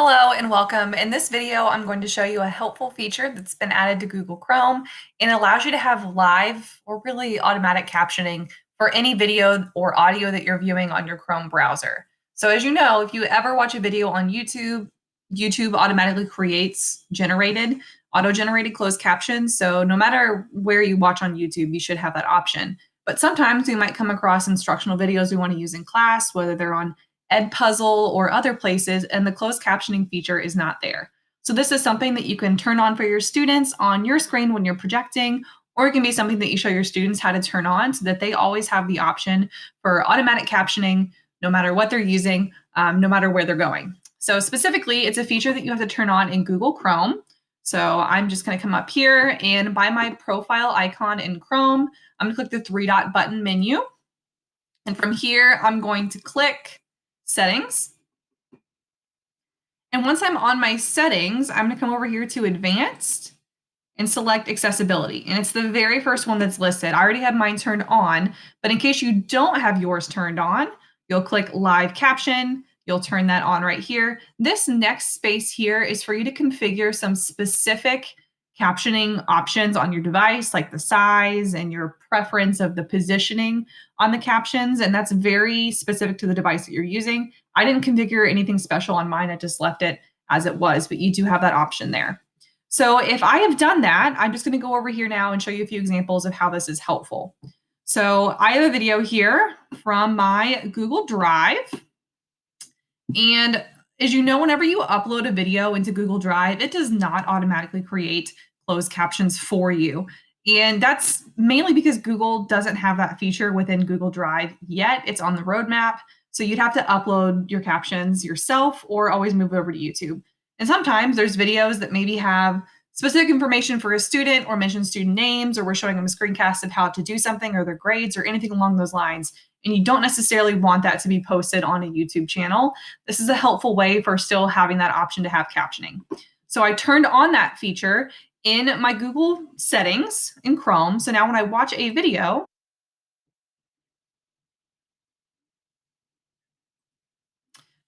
Hello and welcome. In this video, I'm going to show you a helpful feature that's been added to Google Chrome and allows you to have live or really automatic captioning for any video or audio that you're viewing on your Chrome browser. So as you know, if you ever watch a video on YouTube, YouTube automatically creates auto-generated closed captions. So no matter where you watch on YouTube, you should have that option. But sometimes we might come across instructional videos we want to use in class, whether they're on Edpuzzle or other places, and the closed captioning feature is not there. So this is something that you can turn on for your students on your screen when you're projecting, or it can be something that you show your students how to turn on so that they always have the option for automatic captioning, no matter what they're using, no matter where they're going. So specifically, it's a feature that you have to turn on in Google Chrome. So I'm just going to come up here and by my profile icon in Chrome, I'm going to click the three-dot button menu. And from here, I'm going to click Settings. And once I'm on my settings, I'm going to come over here to Advanced and select Accessibility. And it's the very first one that's listed. I already have mine turned on, but in case you don't have yours turned on, you'll click Live Caption. You'll turn that on right here. This next space here is for you to configure some specific captioning options on your device, like the size and your preference of the positioning on the captions. And that's very specific to the device that you're using. I didn't configure anything special on mine. I just left it as it was, but you do have that option there. So if I have done that, I'm just going to go over here now and show you a few examples of how this is helpful. So I have a video here from my Google Drive. And as you know, whenever you upload a video into Google Drive, it does not automatically create closed captions for you. And that's mainly because Google doesn't have that feature within Google Drive yet. It's on the roadmap. So you'd have to upload your captions yourself or always move over to YouTube. And sometimes there's videos that maybe have specific information for a student or mention student names, or we're showing them a screencast of how to do something or their grades or anything along those lines. And you don't necessarily want that to be posted on a YouTube channel. This is a helpful way for still having that option to have captioning. So I turned on that feature in my Google settings in Chrome. So now when I watch a video,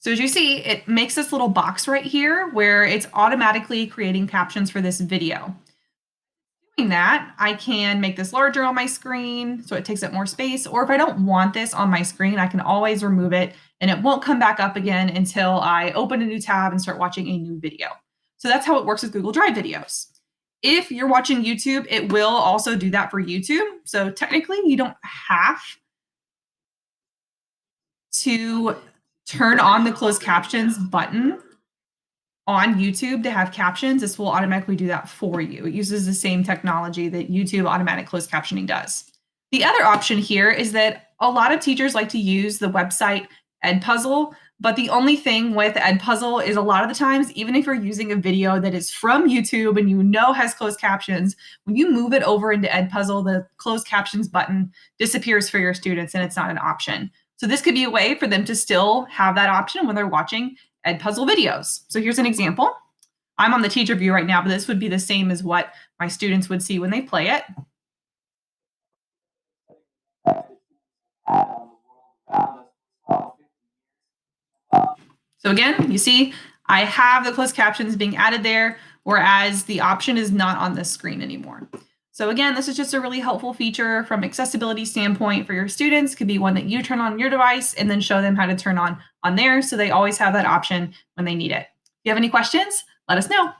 so as you see, it makes this little box right here where it's automatically creating captions for this video. Doing that, I can make this larger on my screen so it takes up more space. Or if I don't want this on my screen, I can always remove it and it won't come back up again until I open a new tab and start watching a new video. So that's how it works with Google Drive videos. If you're watching YouTube, it will also do that for YouTube. So technically, you don't have to turn on the closed captions button on YouTube to have captions. This will automatically do that for you. It uses the same technology that YouTube automatic closed captioning does. The other option here is that a lot of teachers like to use the website Edpuzzle, but the only thing with Edpuzzle is a lot of the times, even if you're using a video that is from YouTube and you know has closed captions, when you move it over into Edpuzzle, the closed captions button disappears for your students and it's not an option. So this could be a way for them to still have that option when they're watching Edpuzzle videos. So here's an example. I'm on the teacher view right now, but this would be the same as what my students would see when they play it. So again, you see, I have the closed captions being added there, whereas the option is not on this screen anymore. So again, this is just a really helpful feature from accessibility standpoint for your students. Could be one that you turn on your device and then show them how to turn on theirs so they always have that option when they need it. If you have any questions, let us know.